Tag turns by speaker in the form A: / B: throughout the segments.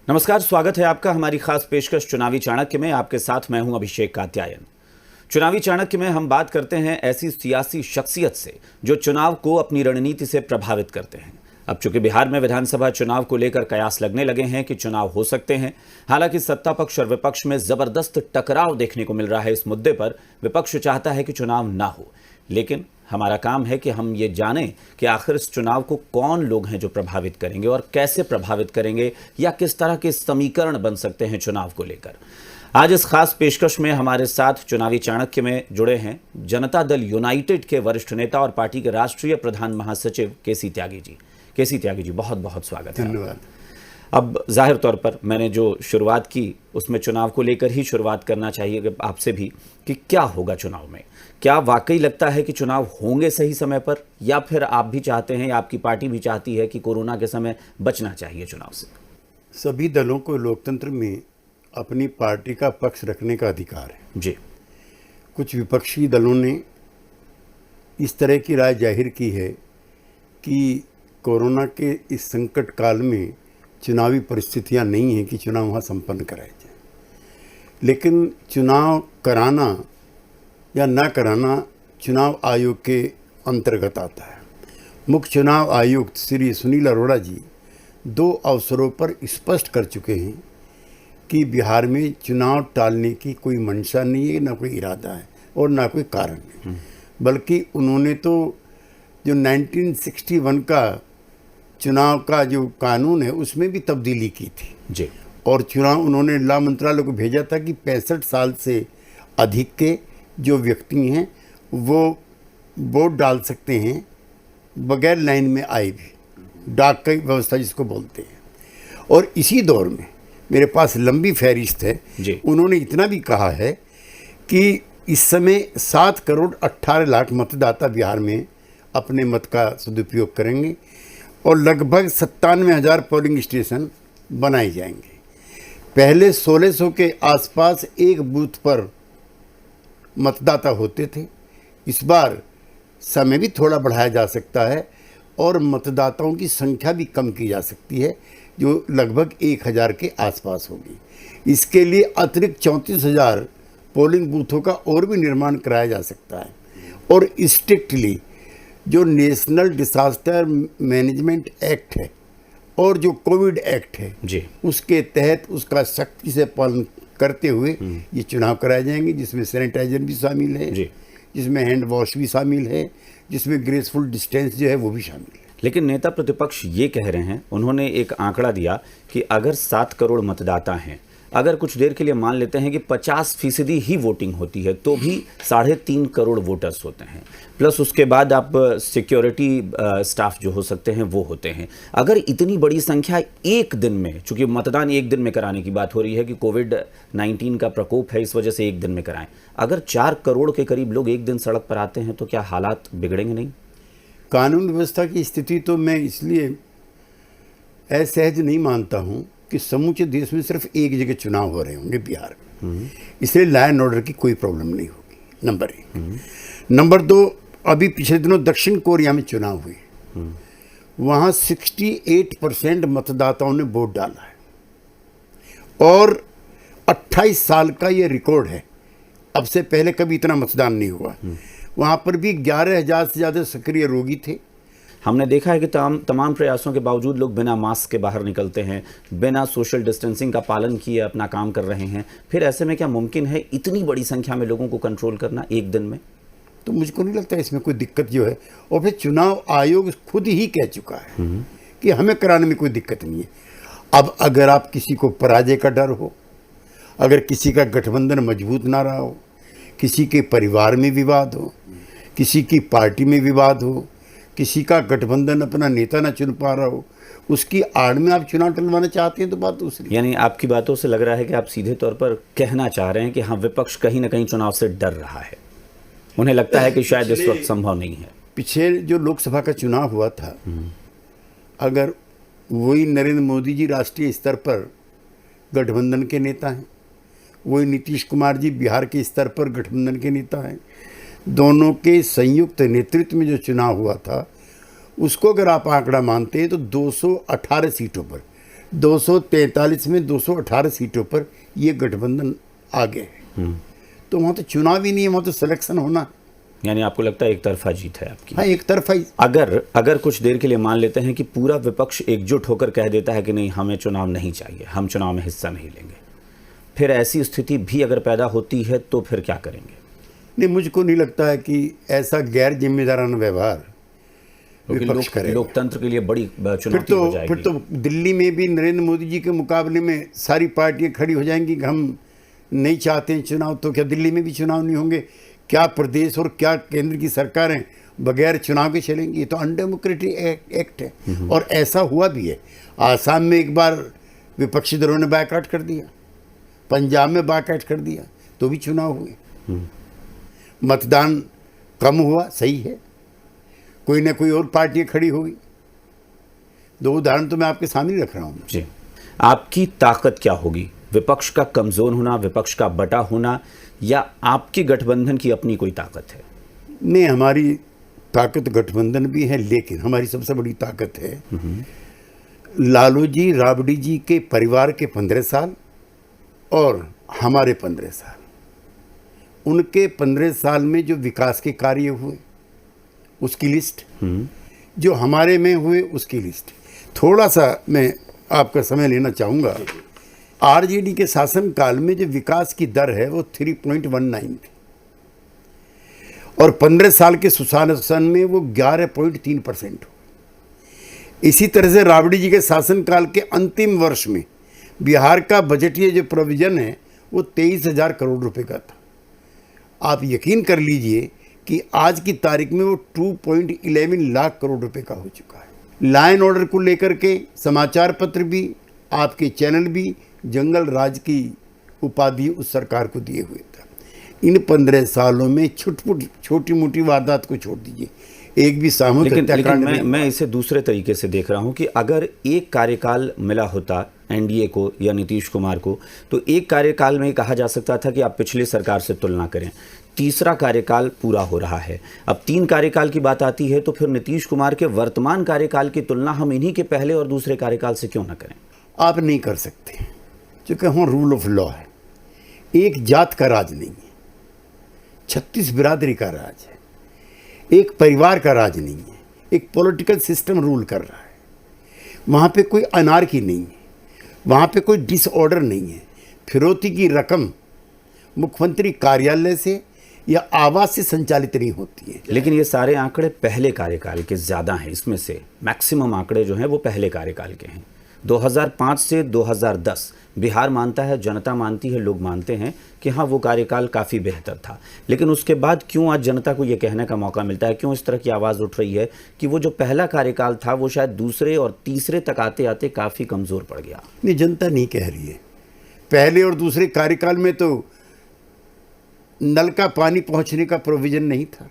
A: नमस्कार, स्वागत है आपका हमारी खास पेशकश चुनावी चाणक्य में। आपके साथ मैं हूं अभिषेक कात्यायन। चुनावी चाणक्य में हम बात करते हैं ऐसी सियासी शख्सियत से जो चुनाव को अपनी रणनीति से प्रभावित करते हैं। अब चूंकि बिहार में विधानसभा चुनाव को लेकर कयास लगने लगे हैं कि चुनाव हो सकते हैं, हालांकि सत्ता पक्ष और विपक्ष में जबरदस्त टकराव देखने को मिल रहा है। इस मुद्दे पर विपक्ष चाहता है कि चुनाव ना हो, लेकिन हमारा काम है कि हम ये जानें कि आखिर इस चुनाव को कौन लोग हैं जो प्रभावित करेंगे और कैसे प्रभावित करेंगे, या किस तरह के समीकरण बन सकते हैं चुनाव को लेकर। आज इस खास पेशकश में हमारे साथ चुनावी चाणक्य में जुड़े हैं जनता दल यूनाइटेड के वरिष्ठ नेता और पार्टी के राष्ट्रीय प्रधान महासचिव केसी त्यागी जी। केसी त्यागी जी, बहुत बहुत स्वागत है।
B: धन्यवाद।
A: अब जाहिर तौर पर मैंने जो शुरुआत की उसमें चुनाव को लेकर ही शुरुआत करना चाहिए आपसे भी कि क्या होगा चुनाव में। क्या वाकई लगता है कि चुनाव होंगे सही समय पर, या फिर आप भी चाहते हैं या आपकी पार्टी भी चाहती है कि कोरोना के समय बचना चाहिए चुनाव से?
B: सभी दलों को लोकतंत्र में अपनी पार्टी का पक्ष रखने का अधिकार है
A: जी।
B: कुछ विपक्षी दलों ने इस तरह की राय जाहिर की है कि कोरोना के इस संकट काल में चुनावी परिस्थितियां नहीं हैं कि चुनाव वहाँ संपन्न कराए जाए, लेकिन चुनाव कराना या ना कराना चुनाव आयोग के अंतर्गत आता है। मुख्य चुनाव आयुक्त श्री सुनील अरोड़ा जी 2 अवसरों पर स्पष्ट कर चुके हैं कि बिहार में चुनाव टालने की कोई मंशा नहीं है, ना कोई इरादा है और ना कोई कारण है। बल्कि उन्होंने तो जो 1961 का चुनाव का जो कानून है उसमें भी तब्दीली की थी
A: जी।
B: और चुनाव उन्होंने ला मंत्रालय को भेजा था कि 65 साल से अधिक के जो व्यक्ति हैं वो वोट डाल सकते हैं बगैर लाइन में आए भी, डाक की व्यवस्था जिसको बोलते हैं। और इसी दौर में मेरे पास लंबी फहरिस्त है
A: जी।
B: उन्होंने इतना भी कहा है कि इस समय 7 करोड़ 18 लाख मतदाता बिहार में अपने मत का सदुपयोग करेंगे और लगभग 97,000 पोलिंग स्टेशन बनाए जाएंगे। पहले 1600 के आसपास एक बूथ पर मतदाता होते थे। इस बार समय भी थोड़ा बढ़ाया जा सकता है और मतदाताओं की संख्या भी कम की जा सकती है, जो लगभग 1000 के आसपास होगी। इसके लिए अतिरिक्त 34,000 पोलिंग बूथों का और भी निर्माण कराया जा सकता है। और स्ट्रिक्टली जो नेशनल डिसास्टर मैनेजमेंट एक्ट है और जो कोविड एक्ट है
A: जी,
B: उसके तहत उसका सख्ती से पालन करते हुए ये चुनाव कराए जाएंगे, जिसमें सैनिटाइजर भी शामिल है
A: जी।
B: जिसमें हैंड वॉश भी शामिल है, जिसमें ग्रेसफुल डिस्टेंस जो है वो भी शामिल है।
A: लेकिन नेता प्रतिपक्ष ये कह रहे हैं, उन्होंने एक आंकड़ा दिया कि अगर 7 करोड़ मतदाता हैं, अगर कुछ देर के लिए मान लेते हैं कि 50% ही वोटिंग होती है, तो भी 3.5 करोड़ वोटर्स होते हैं, प्लस उसके बाद आप सिक्योरिटी स्टाफ जो हो सकते हैं वो होते हैं। अगर इतनी बड़ी संख्या एक दिन में, चूंकि मतदान एक दिन में कराने की बात हो रही है कि कोविड-19 का प्रकोप है, इस वजह से एक दिन में कराएं, अगर 4 करोड़ के करीब लोग एक दिन सड़क पर आते हैं तो क्या हालात बिगड़ेंगे नहीं?
B: कानून व्यवस्था की स्थिति तो मैं इसलिए असहज नहीं मानता हूँ कि समूचे देश में सिर्फ एक जगह चुनाव हो रहे होंगे बिहार में, इसलिए लॉ एंड ऑर्डर की कोई प्रॉब्लम नहीं होगी, नंबर 1। नंबर 2, अभी पिछले दिनों दक्षिण कोरिया में चुनाव हुए, वहाँ 68% मतदाताओं ने वोट डाला है और 28 साल का ये रिकॉर्ड है। अब से पहले कभी इतना मतदान नहीं हुआ। वहाँ पर भी 11,000 से ज़्यादा सक्रिय रोगी थे।
A: हमने देखा है कि तमाम प्रयासों के बावजूद लोग बिना मास्क के बाहर निकलते हैं, बिना सोशल डिस्टेंसिंग का पालन किए अपना काम कर रहे हैं। फिर ऐसे में क्या मुमकिन है इतनी बड़ी संख्या में लोगों को कंट्रोल करना एक दिन में?
B: तो मुझको नहीं लगता इसमें कोई दिक्कत जो है। और फिर चुनाव आयोग खुद ही कह चुका है कि हमें कराने में कोई दिक्कत नहीं है। अब अगर आप किसी को पराजय का डर हो, अगर किसी का गठबंधन मजबूत ना रहा हो, किसी के परिवार में विवाद हो, किसी की पार्टी में विवाद हो, किसी का गठबंधन अपना नेता ना चुन पा रहा हो, उसकी आड़ में आप चुनाव टलवाना चाहते हैं तो बात दूसरी।
A: यानी आपकी बातों से लग रहा है कि आप सीधे तौर पर कहना चाह रहे हैं कि हाँ, विपक्ष कहीं ना कहीं चुनाव से डर रहा है, उन्हें लगता है कि शायद इस वक्त संभव नहीं है।
B: पिछले जो लोकसभा का चुनाव हुआ था, अगर वही नरेंद्र मोदी जी राष्ट्रीय स्तर पर गठबंधन के नेता हैं, वही नीतीश कुमार जी बिहार के स्तर पर गठबंधन के नेता हैं, दोनों के संयुक्त नेतृत्व में जो चुनाव हुआ था उसको अगर आप आंकड़ा मानते हैं तो 218 सीटों पर 243 में 218 सीटों पर ये गठबंधन आगे है। तो वहाँ तो चुनाव ही नहीं है, वहाँ तो सिलेक्शन होना है।
A: यानी आपको लगता है एक तरफा जीत है आपकी?
B: हाँ, एक तरफा ही।
A: अगर कुछ देर के लिए मान लेते हैं कि पूरा विपक्ष एकजुट होकर कह देता है कि नहीं, हमें चुनाव नहीं चाहिए, हम चुनाव में हिस्सा नहीं लेंगे, फिर ऐसी स्थिति भी अगर पैदा होती है तो फिर क्या करेंगे?
B: नहीं, मुझको नहीं लगता है कि ऐसा गैर जिम्मेदाराना व्यवहार विपक्ष करेगा।
A: लोकतंत्र के लिए बड़ी चुनौती हो जाएगी।
B: फिर तो दिल्ली में भी नरेंद्र मोदी जी के मुकाबले में सारी पार्टियां खड़ी हो जाएंगी कि हम नहीं चाहते हैं चुनाव। तो क्या दिल्ली में भी चुनाव नहीं होंगे? क्या प्रदेश और क्या केंद्र की सरकारें बगैर चुनाव के चलेंगी? ये तो अनडेमोक्रेटिक एक्ट है। और ऐसा हुआ भी है। आसाम में एक बार विपक्षी दलों ने बायकॉट कर दिया, पंजाब में बायकॉट कर दिया, तो भी चुनाव हुए। मतदान कम हुआ, सही है, कोई ना कोई और पार्टियां खड़ी होगी। दो उदाहरण तो मैं आपके सामने रख रहा हूं।
A: जी, आपकी ताकत क्या होगी? विपक्ष का कमजोर होना, विपक्ष का बटा होना, या आपकी गठबंधन की अपनी कोई ताकत है?
B: नहीं, हमारी ताकत गठबंधन भी है, लेकिन हमारी सबसे बड़ी ताकत है लालू जी राबड़ी जी के परिवार के 15 साल और हमारे 15 साल। उनके 15 साल में जो विकास के कार्य हुए उसकी लिस्ट, जो हमारे में हुए उसकी लिस्ट। थोड़ा सा मैं आपका समय लेना चाहूँगा। आरजेडी के शासनकाल में जो विकास की दर है वो 3.19 थी और 15 साल के सुशासन में वो 11.3% हो। इसी तरह से राबड़ी जी के शासनकाल के अंतिम वर्ष में बिहार का बजटीय जो प्रोविजन है वो 23,000 करोड़ रुपए का था। आप यकीन कर लीजिए कि आज की तारीख में वो 2.11 लाख करोड़ रुपए का हो चुका है। लाइन ऑर्डर को लेकर के समाचार पत्र भी, आपके चैनल भी जंगल राज की उपाधि उस सरकार को दिए हुए था। इन 15 सालों में छोटी मोटी वारदात को छोड़ दीजिए, एक भी सामूहिक हत्याकांड नहीं।
A: मैं इसे दूसरे तरीके से देख रहा हूं कि अगर एक कार्यकाल मिला होता एनडीए को या नीतीश कुमार को, तो एक कार्यकाल में कहा जा सकता था कि आप पिछली सरकार से तुलना करें। तीसरा कार्यकाल पूरा हो रहा है, अब 3 कार्यकाल की बात आती है, तो फिर नीतीश कुमार के वर्तमान कार्यकाल की तुलना हम इन्हीं के पहले और दूसरे कार्यकाल से क्यों ना करें?
B: आप नहीं कर सकते, क्योंकि वहाँ रूल ऑफ लॉ है। एक जात का राज नहीं है, 36 बिरादरी का राज है, एक परिवार का राज नहीं है, एक पॉलिटिकल सिस्टम रूल कर रहा है। वहाँ पे कोई अनार्की नहीं है, वहाँ पे कोई डिसऑर्डर नहीं है। फिरौती की रकम मुख्यमंत्री कार्यालय से या आवास से संचालित नहीं होती है।
A: लेकिन ये सारे आंकड़े पहले कार्यकाल के ज़्यादा हैं, इसमें से मैक्सिमम आंकड़े जो हैं वो पहले कार्यकाल के हैं। 2005 से 2010 बिहार मानता है, जनता मानती है, लोग मानते हैं कि हाँ वो कार्यकाल काफ़ी बेहतर था। लेकिन उसके बाद क्यों आज जनता को ये कहने का मौका मिलता है, क्यों इस तरह की आवाज़ उठ रही है कि वो जो पहला कार्यकाल था वो शायद दूसरे और तीसरे तक आते आते काफ़ी कमज़ोर पड़ गया?
B: नहीं, जनता नहीं कह रही है। पहले और दूसरे कार्यकाल में तो नल का पानी पहुंचने का प्रोविजन नहीं था।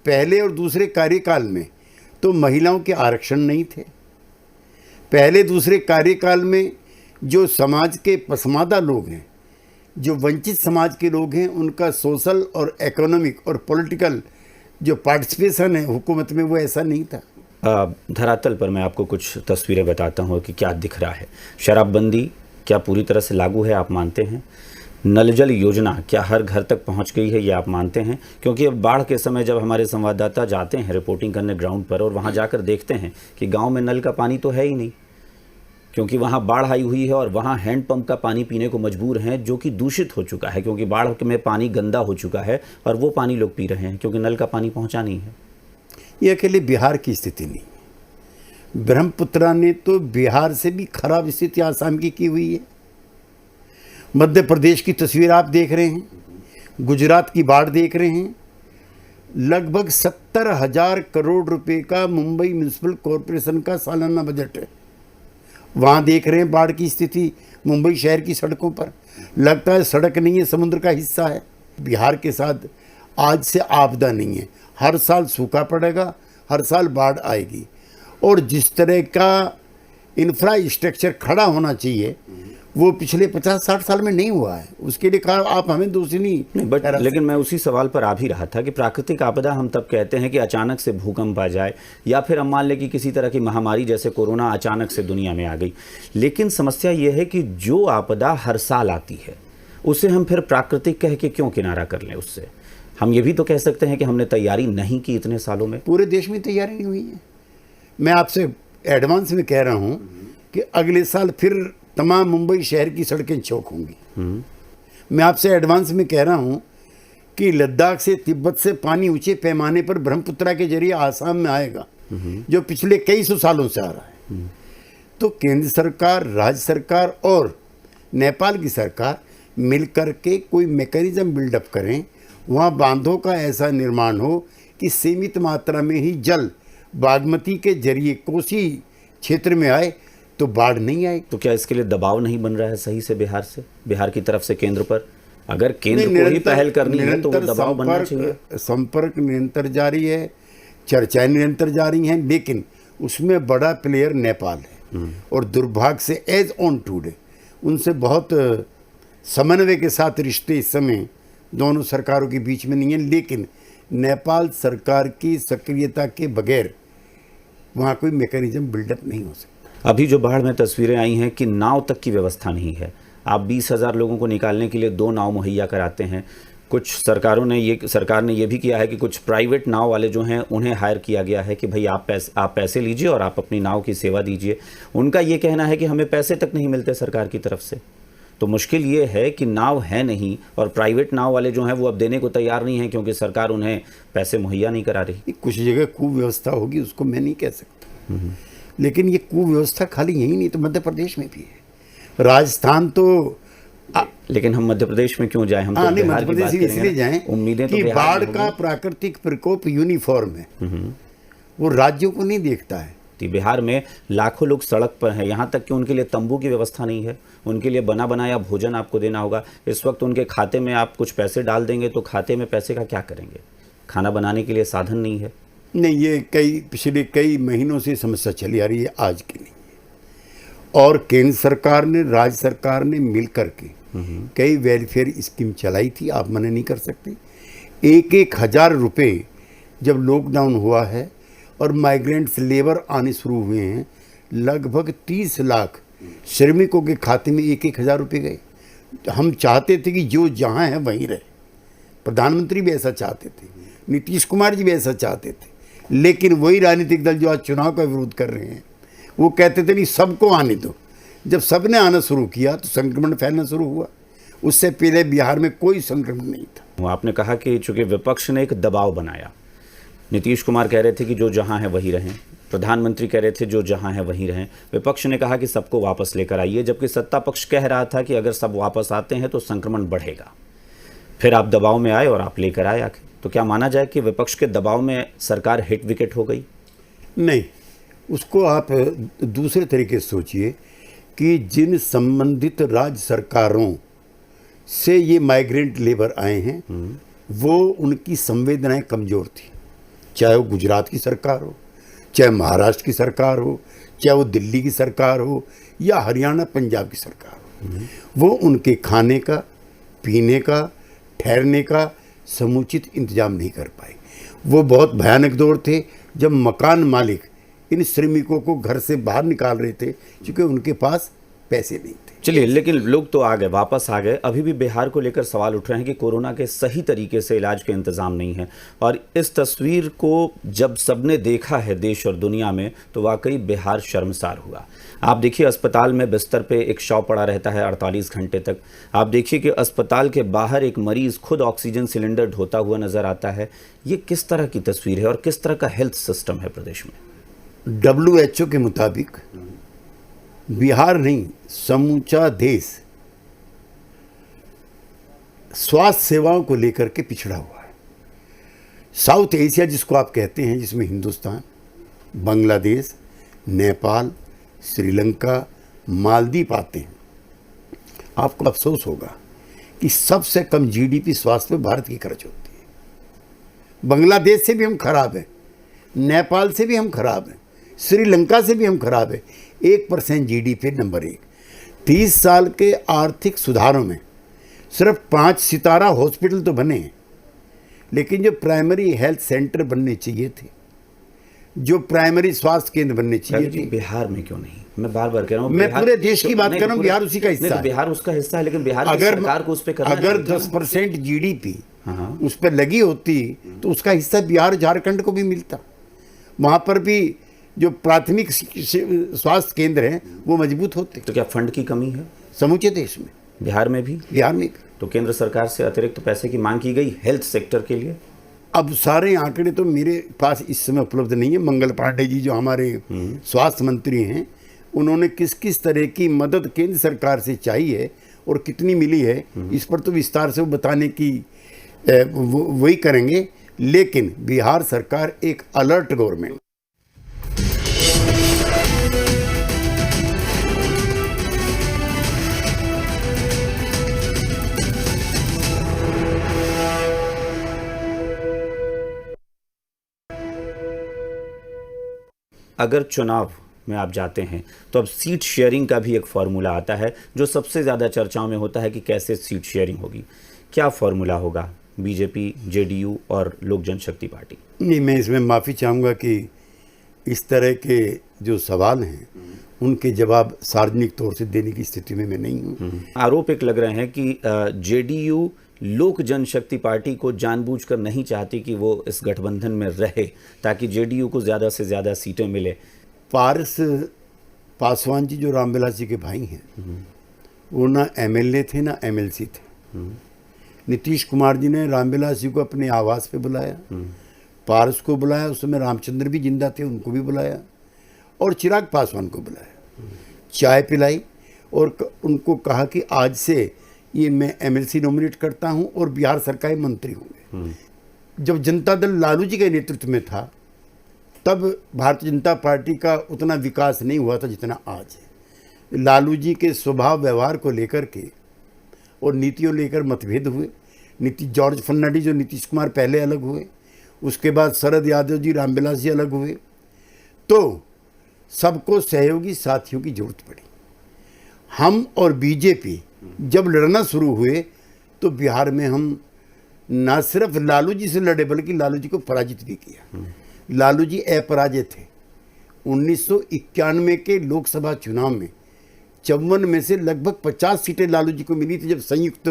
B: पहले और दूसरे कार्यकाल में तो महिलाओं के आरक्षण नहीं थे। पहले दूसरे कार्यकाल में जो समाज के पसमादा लोग हैं, जो वंचित समाज के लोग हैं, उनका सोशल और इकोनॉमिक और पॉलिटिकल जो पार्टिसिपेशन है हुकूमत में, वो ऐसा नहीं था।
A: धरातल पर मैं आपको कुछ तस्वीरें बताता हूँ कि क्या दिख रहा है। शराबबंदी क्या पूरी तरह से लागू है, आप मानते हैं? नल जल योजना क्या हर घर तक पहुंच गई है, ये आप मानते हैं? क्योंकि अब बाढ़ के समय जब हमारे संवाददाता जाते हैं रिपोर्टिंग करने ग्राउंड पर और वहां जाकर देखते हैं कि गांव में नल का पानी तो है ही नहीं, क्योंकि वहां बाढ़ आई हुई है और वहां हैंडपंप का पानी पीने को मजबूर हैं, जो कि दूषित हो चुका है, क्योंकि बाढ़ में पानी गंदा हो चुका है और वो पानी लोग पी रहे हैं क्योंकि नल का पानी पहुँचा नहीं है।
B: ये अकेले बिहार की स्थिति नहीं, ब्रह्मपुत्रा ने तो बिहार से भी खराब स्थिति आसाम की हुई है। मध्य प्रदेश की तस्वीर आप देख रहे हैं, गुजरात की बाढ़ देख रहे हैं। लगभग 70,000 करोड़ रुपए का मुंबई म्यूनिसिपल कॉरपोरेशन का सालाना बजट है। वहाँ देख रहे हैं बाढ़ की स्थिति मुंबई शहर की सड़कों पर। लगता है सड़क नहीं है, समुद्र का हिस्सा है। बिहार के साथ आज से आपदा नहीं है, हर साल सूखा पड़ेगा, हर साल बाढ़ आएगी। और जिस तरह का इंफ्रास्ट्रक्चर खड़ा होना चाहिए वो पिछले 50-60 साल में नहीं हुआ है। उसके लिए कहा आप हमें दोषी नहीं
A: बट लेकिन मैं उसी सवाल पर आ भी रहा था कि प्राकृतिक आपदा हम तब कहते हैं कि अचानक से भूकंप आ जाए या फिर हम मान लें कि किसी तरह की महामारी जैसे कोरोना अचानक से दुनिया में आ गई। लेकिन समस्या ये है कि जो आपदा हर साल आती है उसे हम फिर प्राकृतिक कह के क्यों किनारा कर लें उससे? हम ये भी तो कह सकते हैं कि हमने तैयारी नहीं की इतने सालों में।
B: पूरे देश में तैयारी नहीं हुई है। मैं आपसे एडवांस में कह रहा हूँ कि अगले साल फिर तमाम मुंबई शहर की सड़कें चौक होंगी। मैं आपसे एडवांस में कह रहा हूँ कि लद्दाख से तिब्बत से पानी ऊंचे पैमाने पर ब्रह्मपुत्रा के जरिए आसाम में आएगा, जो पिछले कई सौ सालों से आ रहा है। तो केंद्र सरकार, राज्य सरकार और नेपाल की सरकार मिलकर के कोई मैकेनिज्म बिल्डअप करें, वहाँ बांधों का ऐसा निर्माण हो कि सीमित मात्रा में ही जल बागमती के जरिए कोसी क्षेत्र में आए तो बाढ़ नहीं आए।
A: तो क्या इसके लिए दबाव नहीं बन रहा है सही से बिहार की तरफ से केंद्र पर? अगर केंद्र को ही पहल करनी है तो वो दबाव बनना चाहिए।
B: संपर्क निरंतर जारी है, चर्चाएं निरंतर जारी हैं, लेकिन उसमें बड़ा प्लेयर नेपाल है और दुर्भाग्य से एज ऑन टूडे उनसे बहुत समन्वय के साथ रिश्ते इस समय दोनों सरकारों के बीच में नहीं है। लेकिन नेपाल सरकार की सक्रियता के बगैर वहाँ कोई मैकेनिज्म बिल्डअप नहीं हो सकता।
A: अभी जो बाढ़ में तस्वीरें आई हैं कि नाव तक की व्यवस्था नहीं है। आप 20,000 लोगों को निकालने के लिए 2 नाव मुहैया कराते हैं। कुछ सरकार ने ये भी किया है कि कुछ प्राइवेट नाव वाले जो हैं उन्हें हायर किया गया है कि भाई आप पैसे लीजिए और आप अपनी नाव की सेवा दीजिए। उनका ये कहना है कि हमें पैसे तक नहीं मिलते सरकार की तरफ से। तो मुश्किल ये है कि नाव है नहीं और प्राइवेट नाव वाले जो हैं वो अब देने को तैयार नहीं हैं क्योंकि सरकार उन्हें पैसे मुहैया नहीं करा रही।
B: कुछ जगह कुव्यवस्था होगी, उसको मैं नहीं कह सकता, लेकिन ये कुव्यवस्था खाली यही नहीं तो मध्य प्रदेश में भी है, राजस्थान तो
A: लेकिन हम मध्य प्रदेश में क्यों जाएं? हम तो
B: नहीं, मध्य प्रदेश इसलिए जाएं
A: उम्मीदें
B: कि
A: तो
B: बाढ़ का प्राकृतिक प्रकोप यूनिफॉर्म है, वो राज्यों को नहीं देखता है।
A: बिहार में लाखों लोग सड़क पर हैं, यहाँ तक कि उनके लिए तंबू की व्यवस्था नहीं है, उनके लिए बना बनाया भोजन आपको देना होगा। इस वक्त उनके खाते में आप कुछ पैसे डाल देंगे तो खाते में पैसे का क्या करेंगे? खाना बनाने के लिए साधन नहीं है।
B: नहीं, ये पिछले कई महीनों से समस्या चली आ रही है, आज की नहीं है। और केंद्र सरकार ने, राज्य सरकार ने मिल करके कई वेलफेयर स्कीम चलाई थी, आप मना नहीं कर सकते। 1-1 हज़ार रुपये जब लॉकडाउन हुआ है और माइग्रेंट्स लेबर आने शुरू हुए हैं, लगभग 30 लाख श्रमिकों के खाते में 1-1 हज़ार रुपये गए। हम चाहते थे कि जो जहाँ है वहीं रहे, प्रधानमंत्री भी ऐसा चाहते थे, नीतीश कुमार जी भी ऐसा चाहते थे, लेकिन वही राजनीतिक दल जो आज चुनाव का विरोध कर रहे हैं वो कहते थे नहीं सबको आने दो। जब सबने आना शुरू किया तो संक्रमण फैलना शुरू हुआ। उससे पहले बिहार में कोई संक्रमण नहीं था।
A: आपने कहा कि चूंकि विपक्ष ने एक दबाव बनाया, नीतीश कुमार कह रहे थे कि जो जहां है वहीं रहें, प्रधानमंत्री कह रहे थे जो जहां है वहीं रहें, विपक्ष ने कहा कि सबको वापस लेकर आइए, जबकि सत्ता पक्ष कह रहा था कि अगर सब वापस आते हैं तो संक्रमण बढ़ेगा। फिर आप दबाव में आए और आप लेकर आए आखिर। तो क्या माना जाए कि विपक्ष के दबाव में सरकार हिट विकेट हो गई?
B: नहीं, उसको आप दूसरे तरीके से सोचिए कि जिन संबंधित राज्य सरकारों से ये माइग्रेंट लेबर आए हैं वो उनकी संवेदनाएं कमज़ोर थी, चाहे वो गुजरात की सरकार हो, चाहे महाराष्ट्र की सरकार हो, चाहे वो दिल्ली की सरकार हो या हरियाणा पंजाब की सरकार हो। वो उनके खाने का, पीने का, ठहरने का समुचित इंतजाम नहीं कर पाए। वो बहुत भयानक दौर थे जब मकान मालिक इन श्रमिकों को घर से बाहर निकाल रहे थे क्योंकि उनके पास पैसे नहीं थे।
A: चलिए, लेकिन लोग तो आ गए, वापस आ गए। अभी भी बिहार को लेकर सवाल उठ रहे हैं कि कोरोना के सही तरीके से इलाज के इंतजाम नहीं है। और इस तस्वीर को जब सबने देखा है देश और दुनिया में तो वाकई बिहार शर्मसार हुआ। आप देखिए, अस्पताल में बिस्तर पे एक शव पड़ा रहता है 48 घंटे तक। आप देखिए कि अस्पताल के बाहर एक मरीज खुद ऑक्सीजन सिलेंडर ढोता हुआ नजर आता है। ये किस तरह की तस्वीर है और किस तरह का हेल्थ सिस्टम है प्रदेश में?
B: WHO के मुताबिक बिहार नहीं, समूचा देश स्वास्थ्य सेवाओं को लेकर के पिछड़ा हुआ है। साउथ एशिया जिसको आप कहते हैं, जिसमें हिंदुस्तान, बांग्लादेश, नेपाल, श्रीलंका, मालदीव आते हैं। आपको अफसोस होगा कि सबसे कम GDP स्वास्थ्य पे भारत की खर्च होती है। बांग्लादेश से भी हम खराब हैं, नेपाल से भी हम खराब हैं, श्रीलंका से भी हम खराब है। 1% GDP नंबर 1। 30 साल के आर्थिक सुधारों में सिर्फ 5 सितारा हॉस्पिटल तो बने हैं, लेकिन जो प्राइमरी हेल्थ सेंटर बनने चाहिए थे, जो प्राइमरी स्वास्थ्य केंद्र बनने चाहिए थे,
A: बिहार में क्यों नहीं? मैं बार बार कह रहा हूँ,
B: मैं पूरे देश की बात कर रहा हूँ, बिहार उसी का हिस्सा है।
A: बिहार उसका हिस्सा है, लेकिन बिहार की सरकार को उस पे करना
B: अगर
A: चाहिए था।
B: 10% जीडीपी उस पर लगी होती तो उसका हिस्सा बिहार झारखंड को भी मिलता। वहां पर भी जो प्राथमिक स्वास्थ्य केंद्र हैं वो मजबूत होते।
A: तो क्या फंड की कमी है
B: समूचे देश में?
A: बिहार में भी?
B: बिहार में भी।
A: तो केंद्र सरकार से अतिरिक्त पैसे की मांग की गई हेल्थ सेक्टर के लिए?
B: अब सारे आंकड़े तो मेरे पास इस समय उपलब्ध नहीं है। मंगल पांडे जी जो हमारे स्वास्थ्य मंत्री हैं, उन्होंने किस किस तरह की मदद केंद्र सरकार से चाहिए और कितनी मिली है, इस पर तो विस्तार से वो बताने की वही करेंगे। लेकिन बिहार सरकार एक अलर्ट गवर्नमेंट।
A: अगर चुनाव में आप जाते हैं तो अब सीट शेयरिंग का भी एक फॉर्मूला आता है जो सबसे ज़्यादा चर्चाओं में होता है कि कैसे सीट शेयरिंग होगी। क्या फॉर्मूला होगा बीजेपी, जेडीयू और लोक जनशक्ति पार्टी?
B: नहीं, मैं इसमें माफ़ी चाहूँगा कि इस तरह के जो सवाल हैं उनके जवाब सार्वजनिक तौर से देने की स्थिति में मैं नहीं हूँ।
A: आरोप एक लग रहे हैं कि जेडीयू लोक जनशक्ति पार्टी को जानबूझकर नहीं चाहती कि वो इस गठबंधन में रहे ताकि जेडीयू को ज़्यादा से ज़्यादा सीटें मिले।
B: पारस पासवान जी जो रामविलास जी के भाई हैं, वो ना एमएलए थे ना एमएलसी थे। नीतीश कुमार जी ने रामविलास जी को अपने आवास पे बुलाया, पारस को बुलाया, उस समय रामचंद्र भी जिंदा थे, उनको भी बुलाया, और चिराग पासवान को बुलाया, चाय पिलाई और उनको कहा कि आज से ये मैं एमएलसी नॉमिनेट करता हूं और बिहार सरकार मंत्री होंगे। जब जनता दल लालू जी के नेतृत्व में था तब भारतीय जनता पार्टी का उतना विकास नहीं हुआ था जितना आज है। लालू जी के स्वभाव व्यवहार को लेकर के और नीतियों लेकर मतभेद हुए। जॉर्ज फर्नांडिस और नीतीश कुमार पहले अलग हुए, उसके बाद शरद यादव जी, रामविलास जी अलग हुए, तो सबको सहयोगी साथियों की जरूरत पड़ी। हम और बीजेपी जब लड़ना शुरू हुए तो बिहार में हम ना सिर्फ लालू जी से लड़े बल्कि लालू जी को पराजित भी किया। लालू जी अपराजय थे। 1991 के लोकसभा चुनाव में 54 में से लगभग 50 सीटें लालू जी को मिली थी जब संयुक्त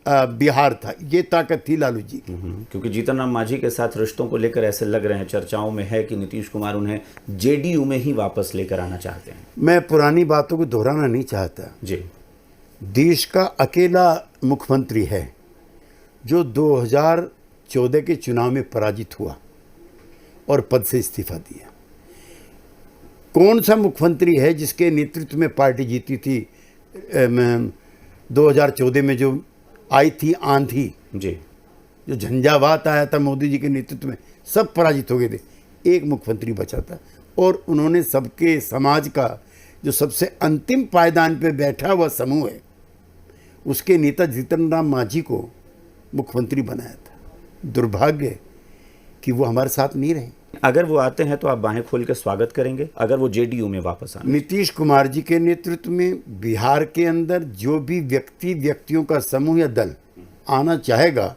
B: बिहार था। ये ताकत थी लालू जी की।
A: क्योंकि जीतन राम मांझी के साथ रिश्तों को लेकर ऐसे लग रहे हैं, चर्चाओं में है कि नीतीश कुमार उन्हें जेडीयू में ही वापस लेकर आना चाहते हैं।
B: मैं पुरानी बातों को दोहराना नहीं चाहता
A: जी।
B: देश का अकेला मुख्यमंत्री है जो 2014 के चुनाव में पराजित हुआ और पद से इस्तीफा दिया। कौन सा मुख्यमंत्री है जिसके नेतृत्व में पार्टी जीती थी 2014 में, जो आई थी आंधी जी, जो झंझावात आया था मोदी जी के नेतृत्व में, सब पराजित हो गए थे। एक मुख्यमंत्री बचा था और उन्होंने सबके समाज का जो सबसे अंतिम पायदान पे बैठा हुआ समूह है उसके नेता जीतन राम मांझी को मुख्यमंत्री बनाया था। दुर्भाग्य कि वो हमारे साथ नहीं रहे।
A: अगर वो आते हैं तो आप बाहें खोल के स्वागत करेंगे अगर वो जेडीयू में वापस आए?
B: नीतीश कुमार जी के नेतृत्व में बिहार के अंदर जो भी व्यक्तियों का समूह या दल आना चाहेगा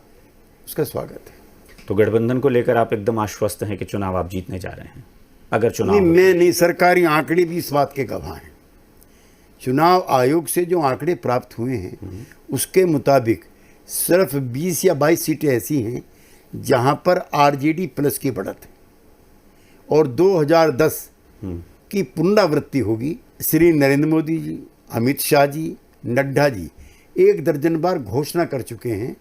B: उसका स्वागत है।
A: तो गठबंधन को लेकर आप एकदम आश्वस्त हैं कि चुनाव आप जीतने जा रहे हैं? अगर चुनाव
B: नहीं, मैं नहीं, सरकारी आंकड़े भी इस बात के गवाह हैं। चुनाव आयोग से जो आंकड़े प्राप्त हुए हैं उसके मुताबिक सिर्फ 20 या 22 सीटें ऐसी हैं जहां पर आरजेडी प्लस की बढ़त है और 2010 की पुनरावृत्ति होगी। श्री नरेंद्र मोदी जी, अमित शाह जी, नड्डा जी 1 दर्जन बार घोषणा कर चुके हैं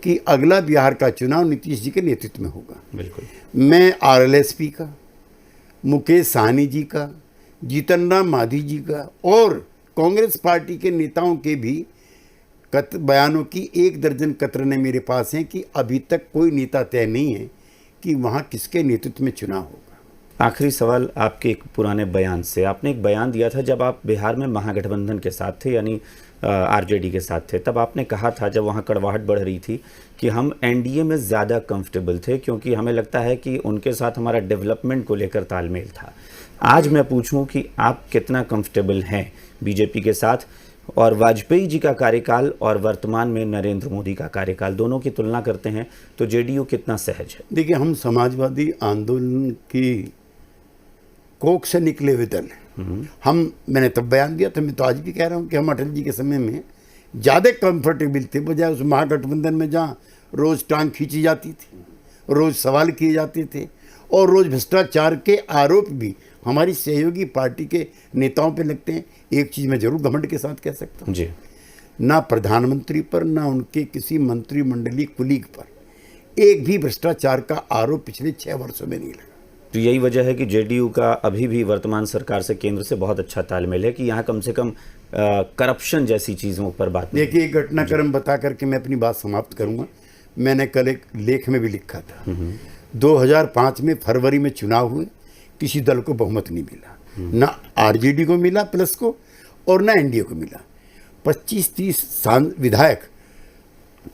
B: कि अगला बिहार का चुनाव नीतीश जी के नेतृत्व में होगा।
A: बिल्कुल।
B: मैं आरएलएसपी का, मुकेश सहनी जी का, जीतन राम मांझी जी का और कांग्रेस पार्टी के नेताओं के भी बयानों की 1 दर्जन कतरने मेरे पास हैं कि अभी तक कोई नेता तय नहीं है कि वहाँ किसके नेतृत्व में चुनाव होगा।
A: आखिरी सवाल आपके एक पुराने बयान से। आपने एक बयान दिया था जब आप बिहार में महागठबंधन के साथ थे, यानी आरजेडी के साथ थे, तब आपने कहा था जब वहाँ कड़वाहट बढ़ रही थी कि हम एनडीए में ज़्यादा कंफर्टेबल थे क्योंकि हमें लगता है कि उनके साथ हमारा डेवलपमेंट को लेकर तालमेल था। आज मैं पूछूं कि आप कितना कंफर्टेबल हैं बीजेपी के साथ, और वाजपेयी जी का कार्यकाल और वर्तमान में नरेंद्र मोदी का कार्यकाल, दोनों की तुलना करते हैं तो जेडीयू कितना सहज है?
B: देखिए, हम समाजवादी आंदोलन की कोख से निकले हुए दल हैं। मैंने तब बयान दिया था, मैं तो आज भी कह रहा हूँ कि हम अटल जी के समय में ज़्यादा कंफर्टेबल थे बजाय उस महागठबंधन में जहाँ रोज़ टांग खींची जाती थी, रोज़ सवाल किए जाते थे और रोज़ भ्रष्टाचार के आरोप भी हमारी सहयोगी पार्टी के नेताओं पे लगते हैं। एक चीज़ मैं जरूर घमंड के साथ कह सकता हूँ
A: जी,
B: ना प्रधानमंत्री पर ना उनके किसी मंत्रिमंडलीय कुलीग पर एक भी भ्रष्टाचार का आरोप पिछले 6 वर्षों में नहीं लगा।
A: तो यही वजह है कि जेडीयू का अभी भी वर्तमान सरकार से, केंद्र से बहुत अच्छा तालमेल है कि यहाँ कम से कम करप्शन जैसी चीज़ों पर बात नहीं।
B: देखिए, एक घटनाक्रम बता करके मैं अपनी बात समाप्त करूंगा। मैंने कल एक लेख में भी लिखा था, 2005 में फरवरी में चुनाव हुए, किसी दल को बहुमत नहीं मिला, ना आरजेडी को मिला प्लस को और ना एनडीए को मिला। 25-30 विधायक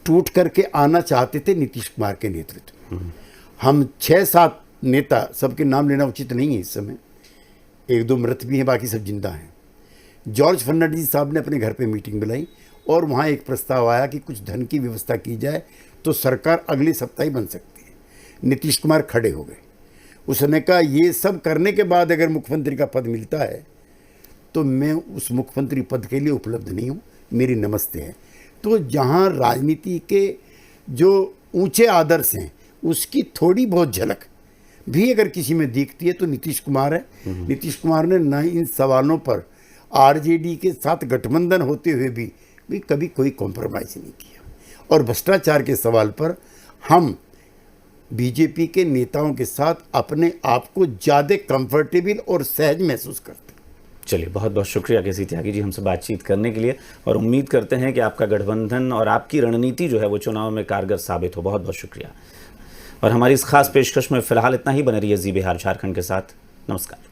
B: टूट करके आना चाहते थे नीतीश कुमार के नेतृत्व में। हम 6-7 नेता, सबके नाम लेना उचित नहीं है इस समय, 1-2 मृत भी हैं, बाकी सब जिंदा हैं। जॉर्ज फर्नांडिस साहब ने अपने घर पे मीटिंग बुलाई और वहाँ एक प्रस्ताव आया कि कुछ धन की व्यवस्था की जाए तो सरकार अगले सप्ताह ही बन सकती है। नीतीश कुमार खड़े हो गए। उसने कहा, ये सब करने के बाद अगर मुख्यमंत्री का पद मिलता है तो मैं उस मुख्यमंत्री पद के लिए उपलब्ध नहीं हूँ, मेरी नमस्ते है। तो जहाँ राजनीति के जो ऊंचे आदर्श हैं उसकी थोड़ी बहुत झलक भी अगर किसी में दिखती है तो नीतीश कुमार है। नीतीश कुमार ने न इन सवालों पर आरजेडी के साथ गठबंधन होते हुए भी कभी कोई कॉम्प्रोमाइज़ नहीं किया, और भ्रष्टाचार के सवाल पर हम बीजेपी के नेताओं के साथ अपने आप को ज़्यादा कंफर्टेबल और सहज महसूस करते हैं।
A: चलिए, बहुत बहुत शुक्रिया केसी त्यागी जी हमसे बातचीत करने के लिए, और उम्मीद करते हैं कि आपका गठबंधन और आपकी रणनीति जो है वो चुनाव में कारगर साबित हो। बहुत बहुत शुक्रिया। और हमारी इस खास पेशकश में फिलहाल इतना ही। बने रहिए जी बिहार झारखंड के साथ। नमस्कार।